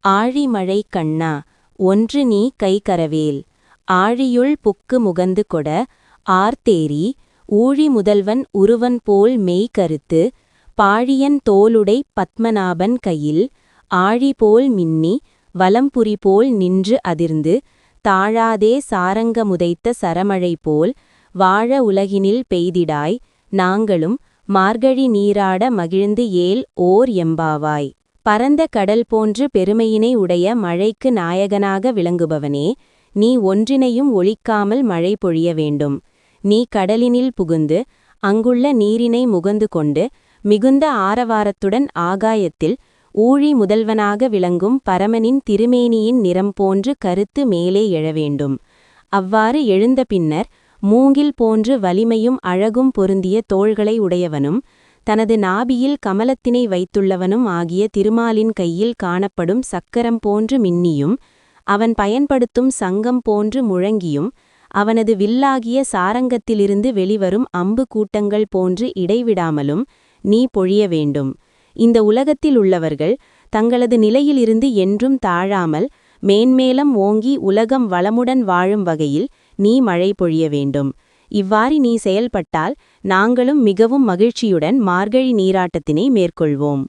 ஆழிமழை கண்ணா ஒன்று நீ கைகரவேல் ஆழியுள் புக்கு முகந்து கொட ஆர்த்தேரி ஊழி முதல்வன் உருவன் போல் மெய்கருத்து பாழியன் தோளுடை பத்மநாபன் கையில் ஆழிபோல் மின்னி வலம்புரி போல் நின்று அதிர்ந்து தாழாதே சாரங்க முதைத்த சரமழை போல் வாழ உலகினில் பெய்திடாய் நாங்களும் மார்கழி நீராட மகிழ்ந்து ஏல் ஓர் எம்பாவாய். பரந்த கடல் போன்று பெருமையினை உடைய மழைக்கு நாயகனாக விளங்குபவனே, நீ ஒன்றினையும் ஒழிக்காமல் மழை பொழிய வேண்டும். நீ கடலினில் புகுந்து அங்குள்ள நீரினை முகந்து கொண்டு மிகுந்த ஆரவாரத்துடன் ஆகாயத்தில் ஊழி முதல்வனாக விளங்கும் பரமனின் திருமேனியின் நிறம் போன்று கருத்து மேலே எழவேண்டும். அவ்வாறு எழுந்த பின்னர் மூங்கில் போன்று வலிமையும் அழகும் பொருந்திய தோள்களை உடையவனும் தனது நாபியில் கமலத்தினை வைத்துள்ளவனும் ஆகிய திருமாலின் கையில் காணப்படும் சக்கரம் போன்று மின்னியும் அவன் பயன்படுத்தும் சங்கம் போன்று முழங்கியும் அவனது வில்லாகிய சாரங்கத்திலிருந்து வெளிவரும் அம்பு கூட்டங்கள் போன்று இடைவிடாமலும் நீ பொழிய வேண்டும். இந்த உலகத்தில் உள்ளவர்கள் தங்களது நிலையிலிருந்து என்றும் தாழாமல் மேன்மேலும் ஓங்கி உலகம் வளமுடன் வாழும் வகையில் நீ மழை பொழிய வேண்டும். இவ்வாறு நீ செயல்பட்டால் நாங்களும் மிகவும் மகிழ்ச்சியுடன் மார்கழி நீராட்டத்தினை மேற்கொள்வோம்.